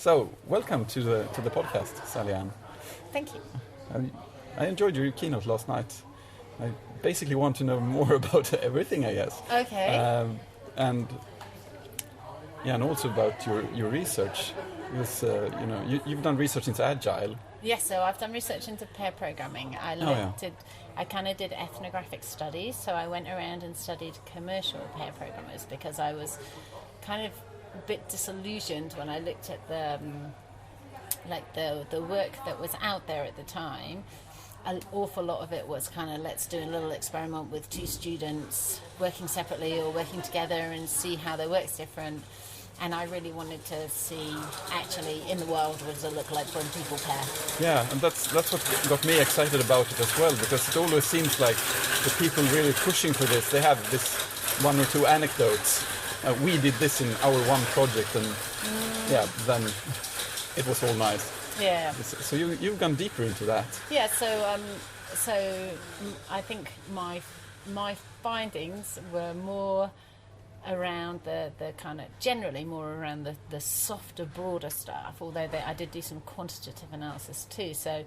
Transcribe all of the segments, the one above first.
So, welcome to the podcast, Sallyann. Thank you. I enjoyed your keynote last night. I basically want to know more about everything, I guess. Okay. And also about your research. Because you've done research into Agile. Yes, so I've done research into pair programming. I kind of did ethnographic studies, so I went around and studied commercial pair programmers because I was kind of a bit disillusioned when I looked at the work that was out there at the time. An awful lot of it was kind of, let's do a little experiment with two students working separately or working together and see how their work's different. And I really wanted to see, actually, in the world, what does it look like when people pair? Yeah, and that's what got me excited about it as well, because it always seems like the people really pushing for this, they have this one or two anecdotes. We did this in our one project, and then it was all nice. Yeah. So you've gone deeper into that. Yeah. So I think my findings were more around the kind of generally more around the softer, broader stuff. Although I did do some quantitative analysis too. So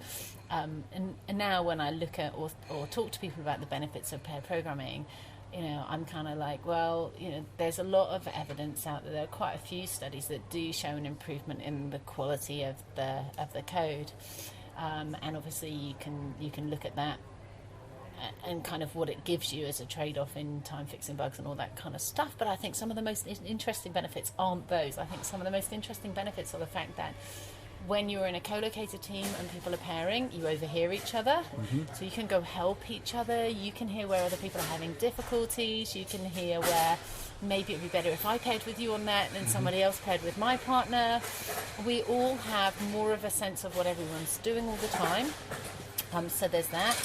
and now when I look at or talk to people about the benefits of pair programming, I'm kind of like, well, there's a lot of evidence out there. There are quite a few studies that do show an improvement in the quality of the code, and obviously you can look at that and kind of what it gives you as a trade-off in time fixing bugs and all that kind of stuff. But I think some of the most interesting benefits aren't those. I think some of the most interesting benefits are the fact that when you're in a co-located team and people are pairing, you overhear each other. Mm-hmm. So you can go help each other. You can hear where other people are having difficulties. You can hear where maybe it'd be better if I paired with you on that than somebody else paired with my partner. We all have more of a sense of what everyone's doing all the time. So there's that.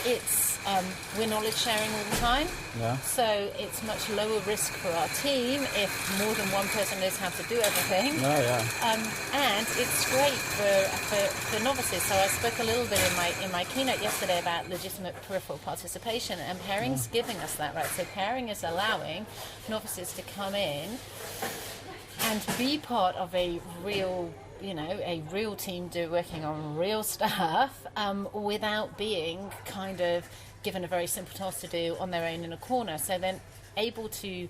It's we're knowledge sharing all the time, so it's much lower risk for our team if more than one person knows how to do everything. And it's great for novices. So I spoke a little bit in my keynote yesterday about legitimate peripheral participation, and pairing's giving us that, right? So pairing is allowing novices to come in and be part of a real team working on real stuff without being kind of given a very simple task to do on their own in a corner. So then able to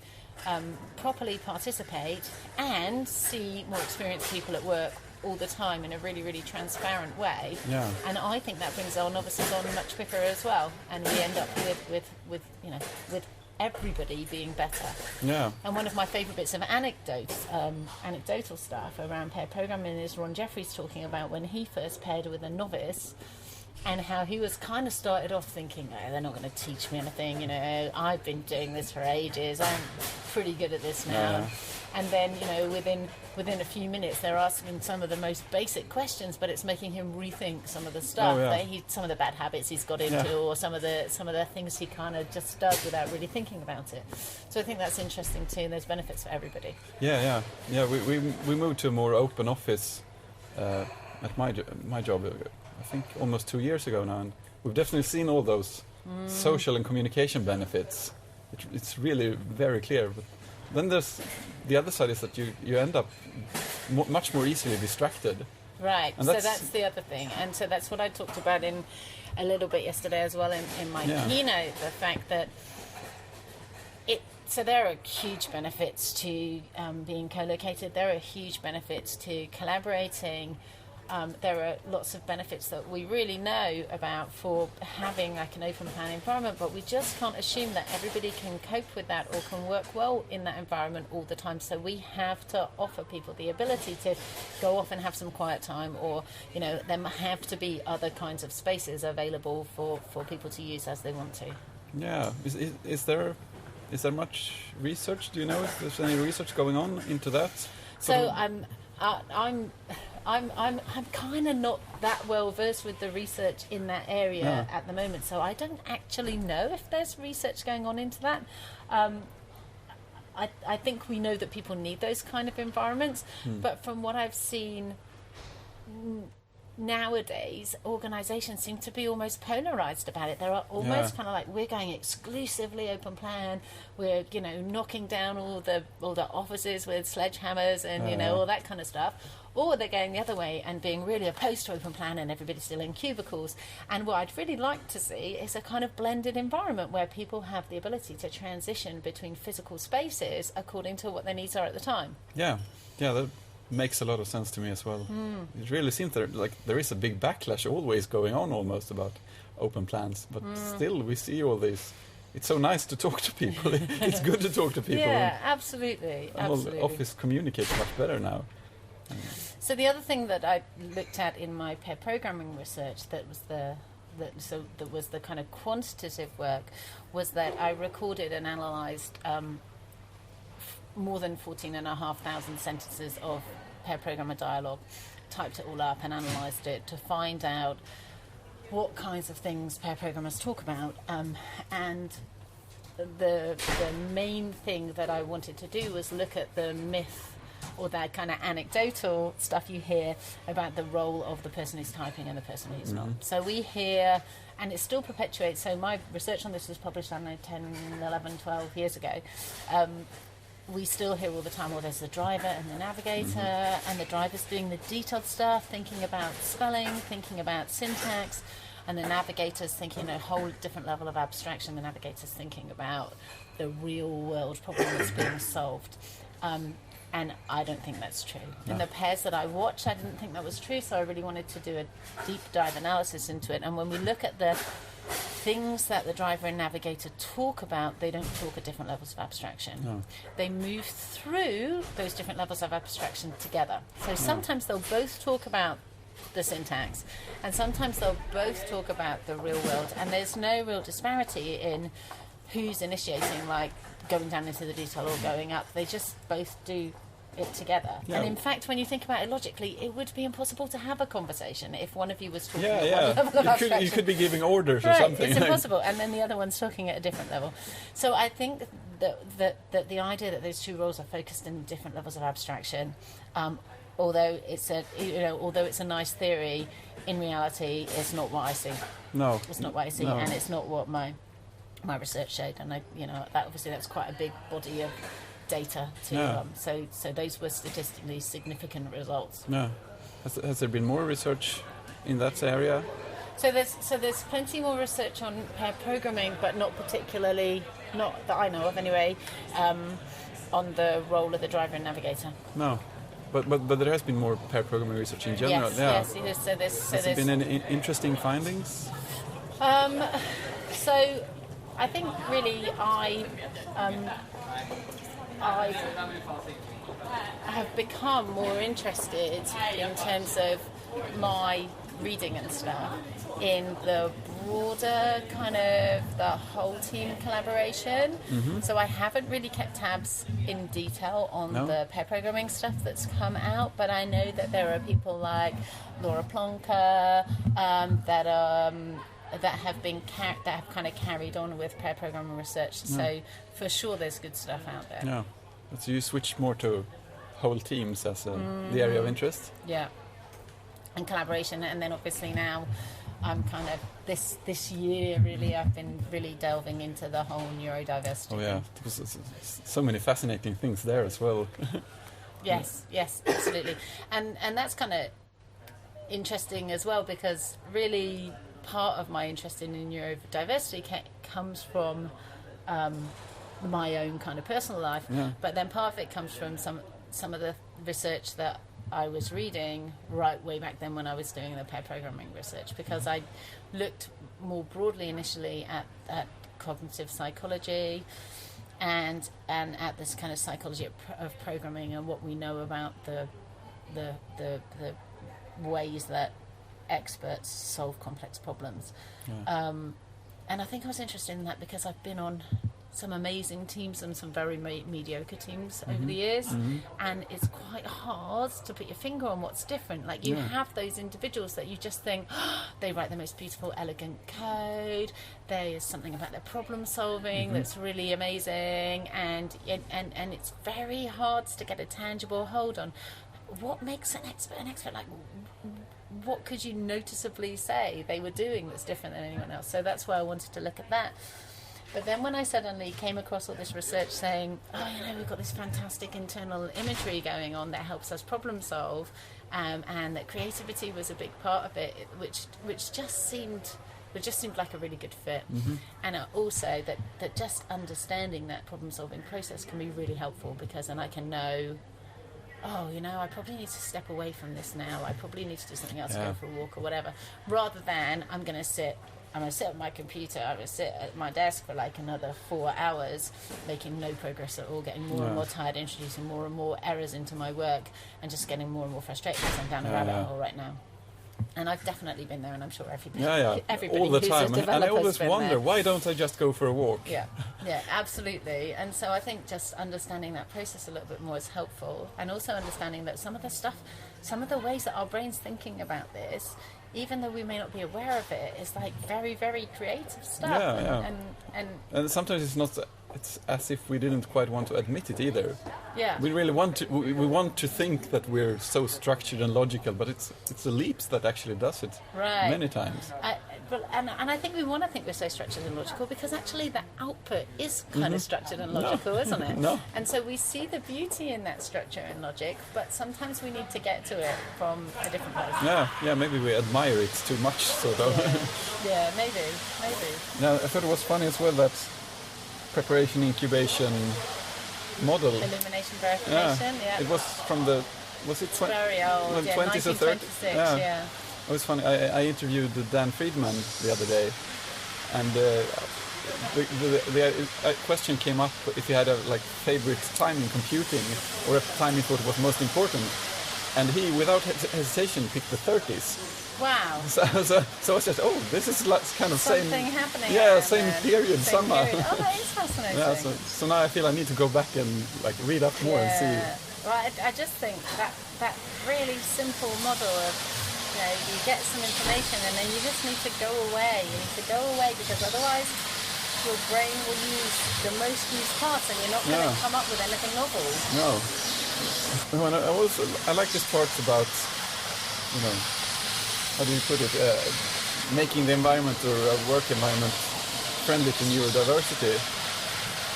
properly participate and see more experienced people at work all the time in a really, really transparent way. Yeah. And I think that brings our novices on much quicker as well. And we end up with everybody being better. Yeah. And one of my favourite bits of anecdotal stuff around pair programming is Ron Jeffries talking about when he first paired with a novice and how he was kind of started off thinking, they're not going to teach me anything, I've been doing this for ages, I'm pretty good at this now. Yeah. And then, within a few minutes, they're asking some of the most basic questions, but it's making him rethink some of the stuff some of the bad habits he's got into, or some of the things he kind of just does without really thinking about it. So I think that's interesting too, and there's benefits for everybody. Yeah. We moved to a more open office at my job. I think almost 2 years ago now, and we've definitely seen all those social and communication benefits. It's really very clear. But then there's the other side is that you end up much more easily distracted. Right, so that's the other thing. And so that's what I talked about in a little bit yesterday as well in my keynote, the fact that so there are huge benefits to being co-located. There are huge benefits to collaborating. There are lots of benefits that we really know about for having like an open plan environment, but we just can't assume that everybody can cope with that or can work well in that environment all the time. So we have to offer people the ability to go off and have some quiet time, or there have to be other kinds of spaces available for people to use as they want to. Yeah. Is there much research? Do you know if there's any research going on into that? So I'm kind of not that well versed with the research in that area at the moment, so I don't actually know if there's research going on into that. I think we know that people need those kind of environments, but from what I've seen, nowadays organizations seem to be almost polarized about it. They're almost kind of like, we're going exclusively open plan, we're knocking down all the offices with sledgehammers and all that kind of stuff, or they're going the other way and being really opposed to open plan and everybody's still in cubicles. And what I'd really like to see is a kind of blended environment where people have the ability to transition between physical spaces according to what their needs are at the time. That makes a lot of sense to me as well. It really seems there is a big backlash always going on almost about open plans, but still we see all these. It's so nice to talk to people. It's good to talk to people. Yeah, absolutely. All the office communicates much better now. So the other thing that I looked at in my pair programming research that was the kind of quantitative work was that I recorded and analysed more than 14,500 sentences of pair programmer dialogue, typed it all up and analysed it to find out what kinds of things pair programmers talk about. And the main thing that I wanted to do was look at the myth or that kind of anecdotal stuff you hear about the role of the person who's typing and the person who's not. So we hear, and it still perpetuates, so my research on this was published, I don't know, 10, 11, 12 years ago. We still hear all the time, well, there's the driver and the navigator, and the driver's doing the detailed stuff, thinking about spelling, thinking about syntax, and the navigator's thinking a whole different level of abstraction. The navigator's thinking about the real world problem that's being solved. And I don't think that's true. No. In the pairs that I watched, I didn't think that was true, so I really wanted to do a deep dive analysis into it. And when we look at the things that the driver and navigator talk about, they don't talk at different levels of abstraction. No. They move through those different levels of abstraction together. So sometimes they'll both talk about the syntax, and sometimes they'll both talk about the real world, and there's no real disparity in who's initiating, like going down into the detail or going up. They just both do it together. Yeah. And in fact, when you think about it logically, it would be impossible to have a conversation if one of you was talking at one level of abstraction. You could be giving orders or something. It's impossible, and then the other one's talking at a different level. So I think that the idea that those two roles are focused in different levels of abstraction, although it's a nice theory, in reality, it's not what I see. No, it's not what I see, and it's not what my research showed. And that's quite a big body of data to so those were statistically significant results. No, has there been more research in that area? So there's plenty more research on pair programming, but not that I know of anyway, on the role of the driver and navigator. No, but there has been more pair programming research in general. Yes. So has there been any interesting findings? So I think really I have become more interested in terms of my reading and stuff in the broader kind of the whole team collaboration. So I haven't really kept tabs in detail on the pair programming stuff that's come out, but I know that there are people like Laura Plonker that have kind of carried on with pair programming research. So for sure there's good stuff out there. Yeah. So you switch more to whole teams as the area of interest? Yeah. And collaboration, and then obviously now I'm kind of this year really I've been really delving into the whole neuro-diversity. Oh yeah, because so many fascinating things there as well. Yes, absolutely. And that's kind of interesting as well, because really part of my interest in neurodiversity comes from my own kind of personal life, but then part of it comes from some of the research that I was reading right way back then when I was doing the pair programming research, because I looked more broadly initially at cognitive psychology and at this kind of psychology of programming and what we know about the ways that experts solve complex problems. And I think I was interested in that because I've been on some amazing teams and some very mediocre teams over the years, and it's quite hard to put your finger on what's different. Like you have those individuals that you just think they write the most beautiful, elegant code. There's something about their problem solving that's really amazing, and it's very hard to get a tangible hold on what makes an expert. Like, what could you noticeably say they were doing that's different than anyone else? So that's why I wanted to look at that. But then when I suddenly came across all this research saying, we've got this fantastic internal imagery going on that helps us problem solve, and that creativity was a big part of it, which just seemed like a really good fit. Mm-hmm. And also that just understanding that problem solving process can be really helpful, because then I can know, I probably need to step away from this now. I probably need to do something else, go for a walk or whatever, rather than I'm going to sit at my computer, I'm going to sit at my desk for like another 4 hours, making no progress at all, getting more and more tired, introducing more and more errors into my work, and just getting more and more frustrated because I'm down a rabbit hole right now. And I've definitely been there, and I'm sure everybody all the time. And I always wonder, there. why don't I just go for a walk? Yeah, absolutely. And so I think just understanding that process a little bit more is helpful, and also understanding that some of the ways that our brain's thinking about this, even though we may not be aware of it, is like very, very creative stuff. And sometimes it's as if we didn't quite want to admit it either. Yeah. We really want to. We want to think that we're so structured and logical, but it's the leaps that actually does it many times. And I think we want to think we're so structured and logical, because actually the output is kind of structured and logical, isn't it? No. And so we see the beauty in that structure and logic, but sometimes we need to get to it from a different place. Yeah, maybe we admire it too much, sort of. Yeah, maybe. Now, I thought it was funny as well that preparation incubation model. Elimination verification, It was from very old, 20s or 30s? 1926, Yeah. It was funny. I interviewed Dan Friedman the other day, and the question came up if he had a favorite time in computing, or a time he thought was most important, and he, without hesitation, picked the 30s. Wow. So I said, this is kind of something happening. Yeah, same period somehow. Period. Oh, that is fascinating. Yeah, so now I feel I need to go back and read up more and see. Well, I just think that really simple model of, you get some information and then you just need to go away. You need to go away, because otherwise your brain will use the most used parts and you're not going to come up with anything novel. No. I like this part about, how do you put it, making the environment or a work environment friendly to neurodiversity.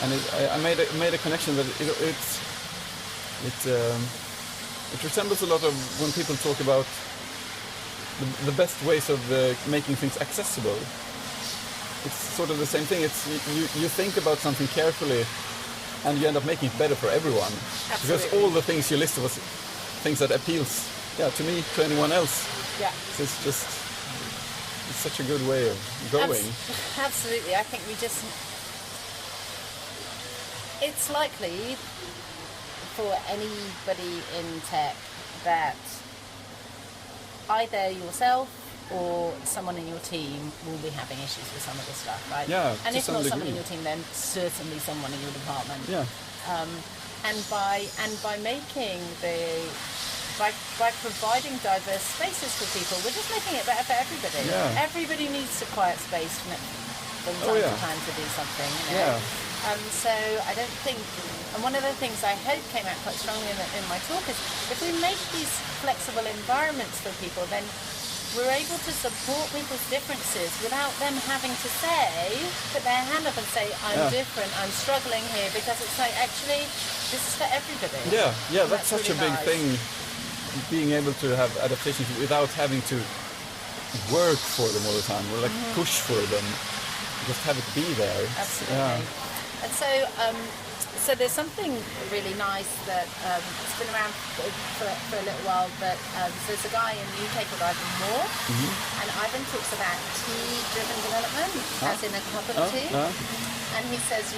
And I made a connection that it resembles a lot of when people talk about the best ways of making things accessible. It's sort of the same thing. It's you think about something carefully, and you end up making it better for everyone. Absolutely. Because all the things you listed was things that appeals, to me, to anyone else. Yeah. So it's such a good way of going. Absolutely. I think it's likely for anybody in tech that either yourself or someone in your team will be having issues with some of this stuff, right? Yeah. And if not someone in your team, then certainly someone in your department. Yeah. And by making by providing diverse spaces for people, we're just making it better for everybody. Yeah. Everybody needs a quiet space from time to time to do something. Yeah. So I don't think, and one of the things I hope came out quite strongly in my talk is, if we make these flexible environments for people, then we're able to support people's differences without them having to put their hand up and say, I'm different, I'm struggling here, because it's like, actually, this is for everybody. Yeah, that's such really a big thing, being able to have adaptations without having to work for them all the time, or push for them, just have it be there. Absolutely. Yeah. And so there's something really nice that it's been around for a little while, but so there's a guy in the UK called Ivan Moore, and Ivan talks about tea-driven development, as in a cup of tea, and he says,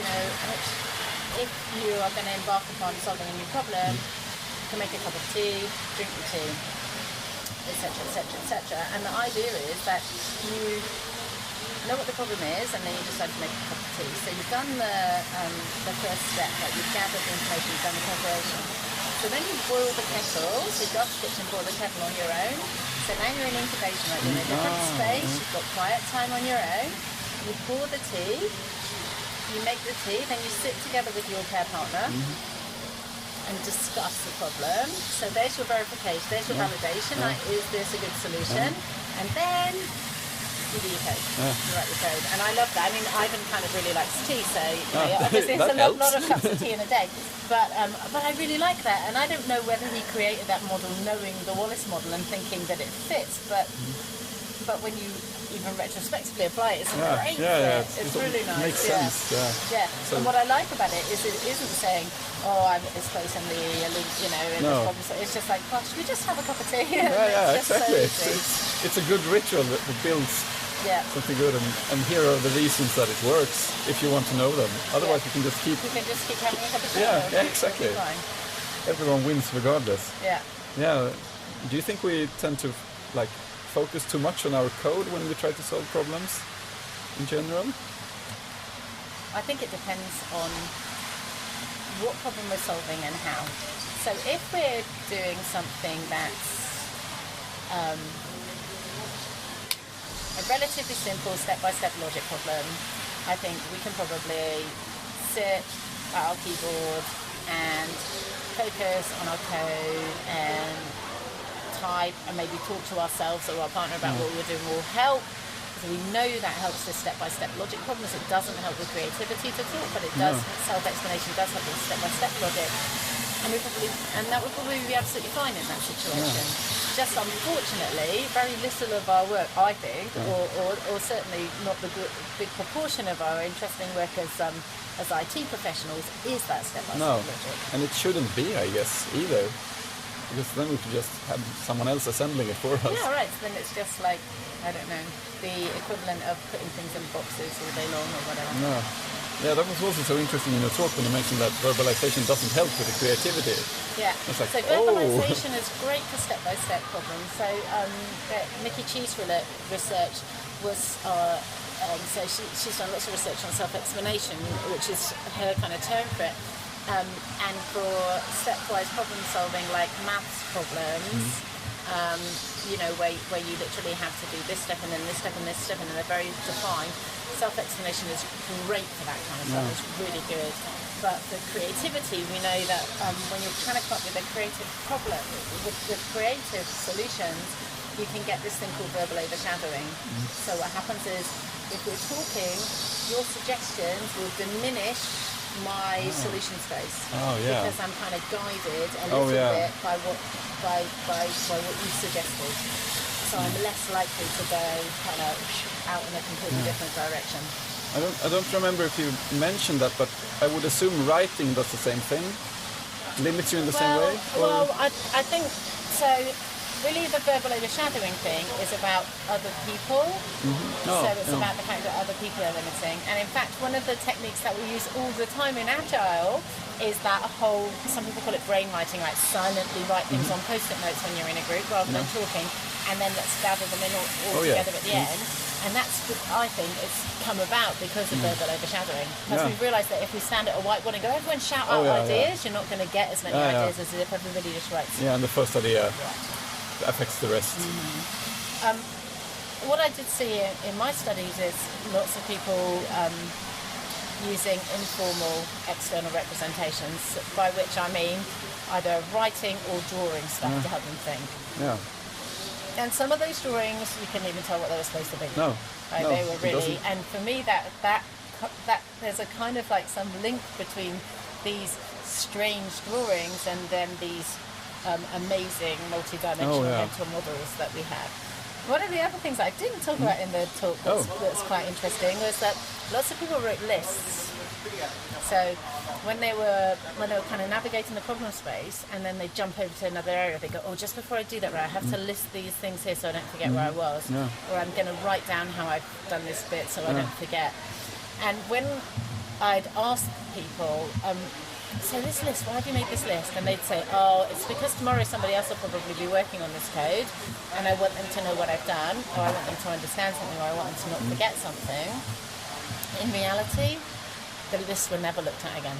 if you are going to embark upon solving a new problem, you can make a cup of tea, drink the tea, etc., etc., etc. And the idea is that you know what the problem is, and then you decide to make a cup of tea. So you've done the first step, you've gathered the information, you've done the preparation. So then you boil the kettle, so you go up to the kitchen, boil the kettle on your own. So now you're in incubation, you're in a different space, you've got quiet time on your own. You pour the tea, you make the tea, then you sit together with your care partner, and discuss the problem. So there's your verification, there's your validation, like, is this a good solution? And then you do your code, you write your code. And I love that. I mean, Ivan kind of really likes tea, so obviously it's a lot of cups of tea in a day. But I really like that, and I don't know whether he created that model knowing the Wallace model and thinking that it fits, but when you even retrospectively apply it, it's a great fit. It's really nice. Makes sense. Yeah. So, and what I like about it is it isn't saying, oh, I've got this close in the, in this problem. So it's just like, gosh, we just have a cup of tea. Exactly. It's a good ritual that builds something good, and here are the reasons that it works if you want to know them. Otherwise, you can just keep having a cup of tea. Yeah, exactly. Everyone wins regardless. Yeah. Do you think we tend to focus too much on our code when we try to solve problems in general? I think it depends on what problem we're solving and how. So if we're doing something that's a relatively simple step-by-step logic problem, I think we can probably sit at our keyboard and focus on our code and type and maybe talk to ourselves or our partner about what we're doing will help. So we know that helps with step-by-step logic problems. It doesn't help with creativity to talk, but it does. Self-explanation does help with step-by-step logic, and that would probably be absolutely fine in that situation. Just unfortunately, very little of our work, I think, or certainly not the big proportion of our interesting work as IT professionals is that step-by-step logic. And it shouldn't be, I guess, either. Because then we could just have someone else assembling it for us. Yeah, right. So then it's just like, I don't know, the equivalent of putting things in boxes all day long or whatever. No. Yeah, that was also so interesting in your talk when you mentioned that verbalization doesn't help with the creativity. Yeah. So verbalization is great for step-by-step problems. So Nikki Chi's research was, so she's done lots of research on self-explanation, which is her kind of term for it. And for stepwise problem solving, like maths problems, where you literally have to do this step and then this step and this step, and then they're very defined. Self-explanation is great for that kind of stuff. It's really good. But for creativity, we know that when you're trying to come up with a creative problem, with creative solutions, you can get this thing called verbal overshadowing. So what happens is, if we're talking, your suggestions will diminish my solution space because I'm kind of guided a little bit by what you suggested. So I'm less likely to go kind of out in a completely different direction. I don't remember if you mentioned that, but I would assume writing does the same thing. Limits you in the same way? Well, I think so. Really, the verbal overshadowing thing is about other people. So it's about the fact that other people are limiting. And in fact, one of the techniques that we use all the time in Agile is that whole, some people call it brain writing, like silently write things on post-it notes when you're in a group rather than talking, and then let's gather them in all together at the end. And that's, I think, it's come about because of verbal overshadowing. Because we've realised that if we stand at a whiteboard and go, everyone shout out ideas, you're not going to get as many ideas as if everybody just writes. Yeah, and the first idea affects the rest. What I did see in my studies is lots of people using informal external representations, by which I mean either writing or drawing stuff to help them think. And some of those drawings, you couldn't even tell what they were supposed to be. They were really, and for me that there's a kind of like some link between these strange drawings and then these amazing multi-dimensional mental models that we have. One of the other things I didn't talk about in the talk that's quite interesting was that lots of people wrote lists. So when they were kind of navigating the problem space and then they jump over to another area, they go, oh, just before I do that, right, I have to list these things here so I don't forget where I was. Or I'm going to write down how I've done this bit so I don't forget. And when I'd ask people, so this list, why have you made this list? And they'd say, oh, it's because tomorrow somebody else will probably be working on this code and I want them to know what I've done, or I want them to understand something, or I want them to not forget something. In reality, the lists were never looked at again.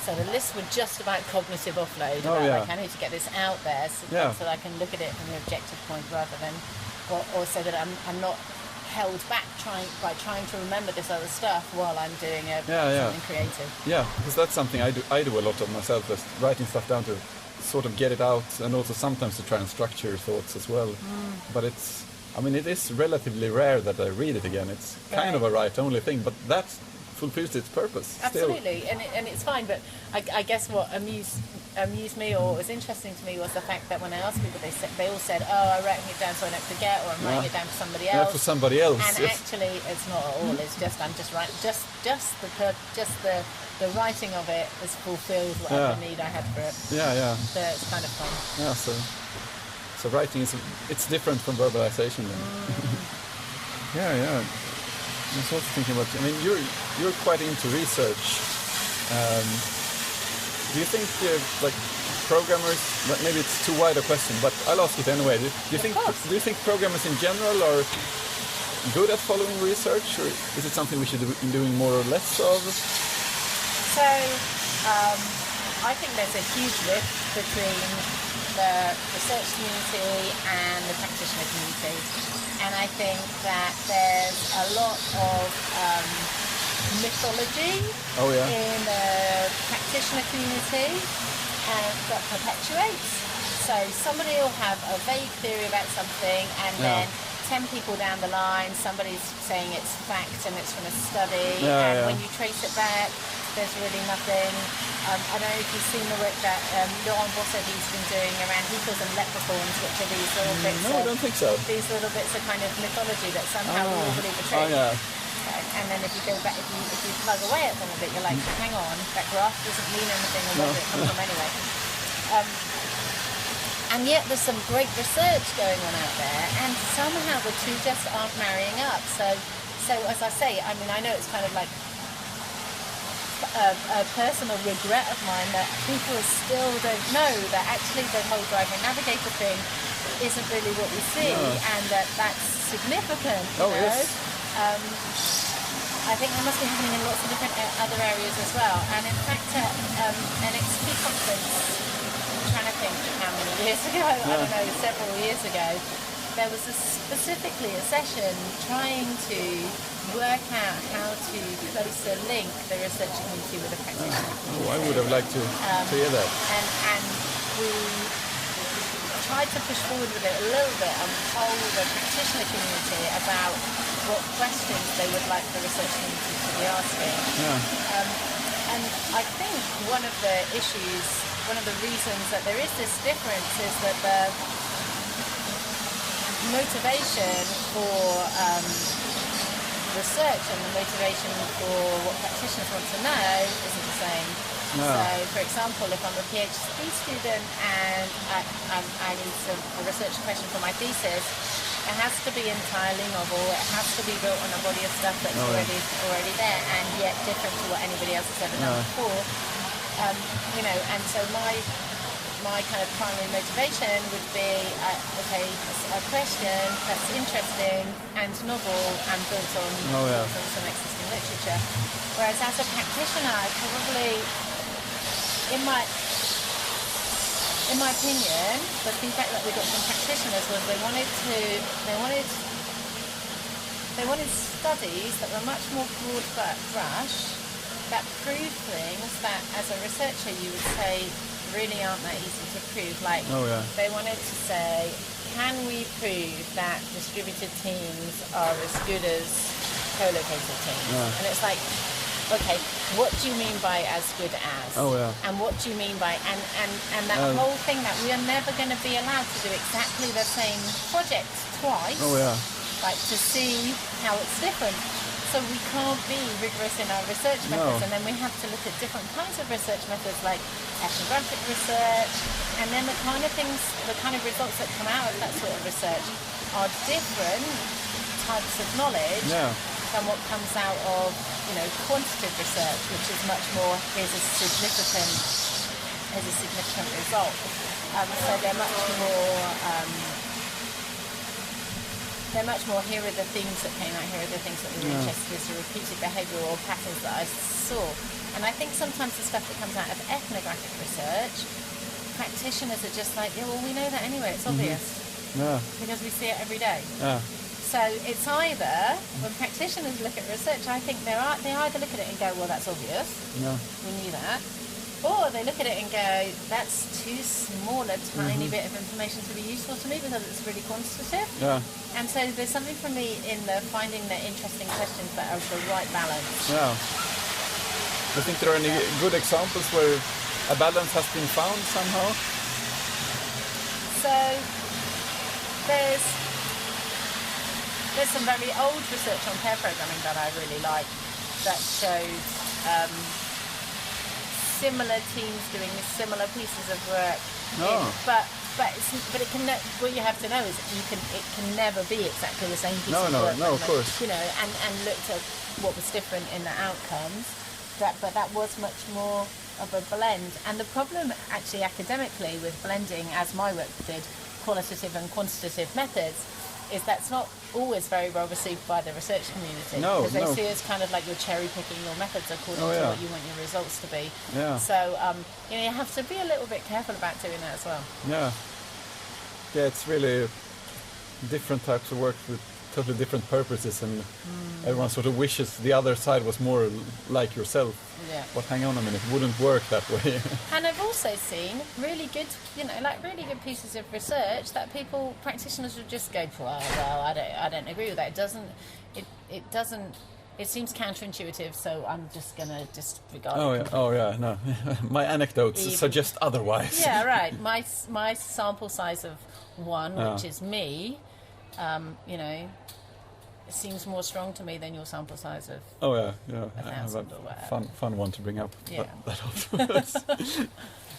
So the lists were just about cognitive offload, like I need to get this out there so that I can look at it from the objective point rather than, or so that I'm not held back by trying to remember this other stuff while I'm doing something creative. Yeah, because that's something I do a lot of myself, is writing stuff down to sort of get it out, and also sometimes to try and structure your thoughts as well. But it is relatively rare that I read it again. It's kind of a write-only thing, but that fulfills its purpose. Absolutely, and it's fine. But I guess what amused me or was interesting to me was the fact that when I asked people, they all said, "Oh, I'm writing it down so I don't forget," or "I'm writing it down for somebody else." Yeah, for somebody else. And actually, it's not at all. It's just I'm just writing. Just the writing of it has fulfilled whatever need I had for it. Yeah. So it's kind of fun. Yeah. So writing it's different from verbalization then. Yeah. I was also thinking about, you're quite into research. Do you think programmers, maybe it's too wide a question, but I'll ask it anyway. Do you think programmers in general are good at following research, or is it something we should be doing more or less of? So I think there's a huge rift between the research community and the practitioner community. And I think that there's a lot of mythology in the practitioner community that perpetuates. So somebody will have a vague theory about something, and then 10 people down the line, somebody's saying it's fact and it's from a study, when you trace it back, there's really nothing. I don't know if you've seen the work that Laurent Bossetti's been doing around heaters and leprechauns, which are these little bits. No, I don't think so. These little bits of kind of mythology that somehow we all believe are true. And then if you go back, if you plug away at them a bit, you're like, hang on, that graph doesn't mean anything, or where did it come from anyway? And yet there's some great research going on out there, and somehow the two just aren't marrying up. So as I say, I know it's kind of like a personal regret of mine that people still don't know that actually the whole driver and navigator thing isn't really what we see, and that's significant. You know? Yes. I think that must be happening in lots of different other areas as well. And in fact, at an XP conference, I'm trying to think how many years ago, I don't know, several years ago, there was specifically a session trying to work out how to closer link the research community with the practitioner. I would have liked to hear that. And we tried to push forward with it a little bit and poll the practitioner community about what questions they would like the research community to be asking. And I think one of the reasons that there is this difference is that the motivation for research and the motivation for what practitioners want to know isn't the same. So, for example, if I'm a PhD student and I need a research question for my thesis, it has to be entirely novel. It has to be built on a body of stuff that's already there, and yet different to what anybody else has ever done before. And so my kind of primary motivation would be, a question that's interesting and novel and built on some existing literature. Whereas as a practitioner, I probably, in my opinion, the feedback that we got from practitioners was they wanted studies that were much more broad brush, that prove things that as a researcher you would say really aren't that easy to prove. They wanted to say, can we prove that distributed teams are as good as co-located teams? And it's like, okay, what do you mean by as good as? And what do you mean by, and that whole thing that we are never going to be allowed to do exactly the same project twice, to see how it's different. So we can't be rigorous in our research methods, and then we have to look at different kinds of research methods like ethnographic research, and then the kind of results that come out of that sort of research are different types of knowledge than what comes out of, quantitative research, which is much more, here's a significant result. So they're much more, here are the things that came out, here are the things that we were interested in, the repeated behavioural patterns that I saw. And I think sometimes the stuff that comes out of ethnographic research, practitioners are just like, we know that anyway, it's obvious. Because we see it every day. So it's either, when practitioners look at research, I think they either look at it and go, well, that's obvious, we knew that, or they look at it and go, that's too small a tiny bit of information to be useful to me because it's really quantitative. Yeah. And so there's something for me in the finding the interesting questions that are the right balance. Yeah. Do you think there are any good examples where a balance has been found somehow? So there's some very old research on pair programming that I really like that shows similar teams doing similar pieces of work. But it can. What you have to know is it can never be exactly the same piece of work. No, of course. You know, and looked at what was different in the outcomes. But that was much more of a blend. And the problem actually academically with blending, as my work did, qualitative and quantitative methods, is that's not always very well received by the research community. Because they see it as kind of like you're cherry picking your methods according to what you want your results to be. Yeah. So you have to be a little bit careful about doing that as well. Yeah. Yeah, it's really different types of work with totally different purposes, and everyone sort of wishes the other side was more like yourself. Yeah. But hang on a minute, it wouldn't work that way. And I've also seen really good, really good pieces of research that practitioners would just go, well, I don't agree with that. It doesn't. It seems counterintuitive, so I'm just going to disregard it. Oh yeah, no. My anecdotes suggest otherwise. Yeah, right. My sample size of 1, which is me, it seems more strong to me than your sample size of 1,000 or whatever. Fun one to bring up. Yeah. That often.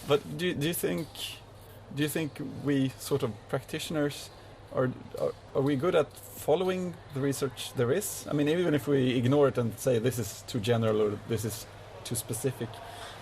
But do you think we sort of practitioners are we good at following the research there is? I mean, even if we ignore it and say this is too general or this is too specific.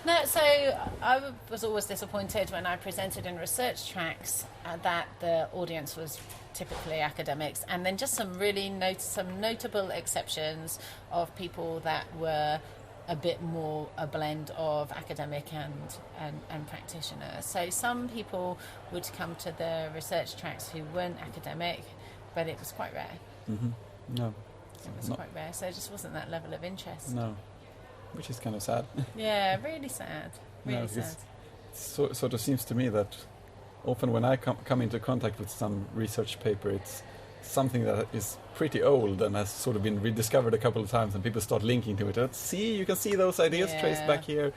No, so I was always disappointed when I presented in research tracks that the audience was typically academics, and then just some really some notable exceptions of people that were a bit more a blend of academic and practitioner. So some people would come to the research tracks who weren't academic, but it was quite rare. No. It was quite rare, so it just wasn't that level of interest. No. Which is kind of sad. Yeah, really sad. Really sad. It sort of seems to me that often when I come into contact with some research paper, it's something that is pretty old and has sort of been rediscovered a couple of times, and people start linking to it. You can see those ideas traced back here.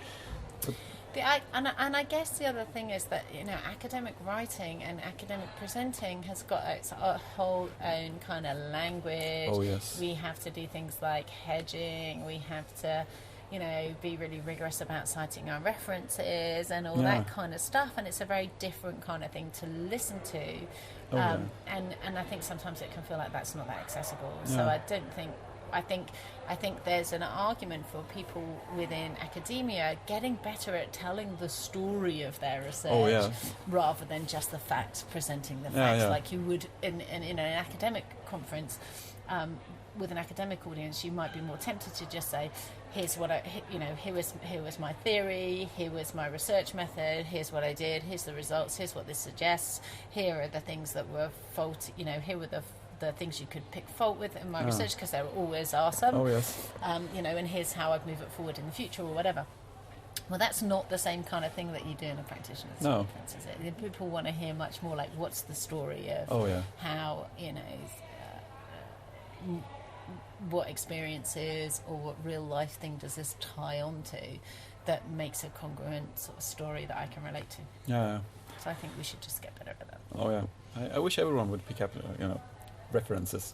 And I guess the other thing is that academic writing and academic presenting has got its whole own kind of language. Oh yes. We have to do things like hedging. We have to be really rigorous about citing our references and all that kind of stuff, and it's a very different kind of thing to listen to. And I think sometimes it can feel like that's not that accessible. So I don't think. I think there's an argument for people within academia getting better at telling the story of their research rather than just the facts, presenting the facts like you would in an academic conference. With an academic audience, you might be more tempted to just say, here's what here was my theory, here was my research method, here's what I did, here's the results, here's what this suggests, here are the things that were faulty, here were the things you could pick fault with in my research, because there always are some. Oh yes. And here's how I'd move it forward in the future or whatever. Well, that's not the same kind of thing that you do in a practitioner's conference, is it? People want to hear much more like, what's the story of how, what experiences or what real life thing does this tie on to that makes a congruent sort of story that I can relate to. Yeah. So I think we should just get better at that. Oh yeah. I wish everyone would pick up, references,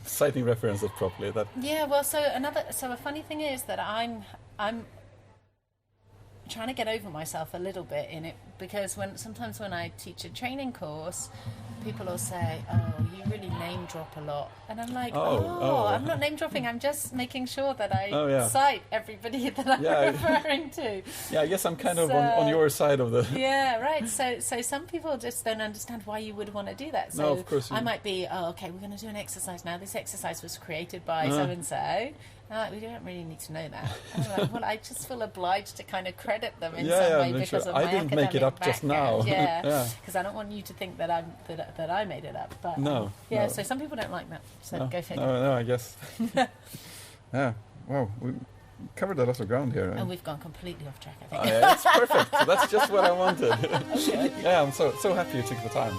citing references properly. That. Yeah. Well, so a funny thing is that I'm trying to get over myself a little bit in it, because sometimes when I teach a training course, people will say, "Oh, you really name drop a lot," and I'm like, I'm not name dropping. I'm just making sure that I cite everybody that I'm referring to. Yeah, I guess I'm kind of on your side of the. Yeah, right. So some people just don't understand why you would want to do that. So no, of course. I might be, okay, we're going to do an exercise now. This exercise was created by so and so. We don't really need to know that. I'm like, well, I just feel obliged to kind of credit them in some way because of my academic made up just now. Yeah, because I don't want you to think that I made it up. But no. So some people don't like that. So no, go figure. No, I guess. Yeah. Wow. We covered a lot of ground here. And we've gone completely off track, I think. Yeah, it's perfect. So that's just what I wanted. Okay. Yeah, I'm so happy you took the time.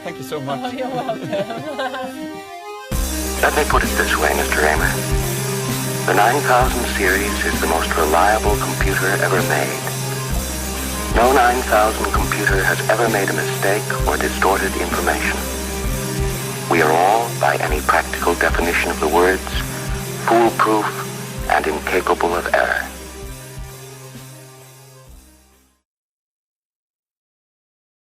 Thank you so much. Oh, you're welcome. Let me put it this way, Mr. Raymer. The 9000 series is the most reliable computer ever made. No 9000 computer has ever made a mistake or distorted information. We are all, by any practical definition of the words, foolproof and incapable of error.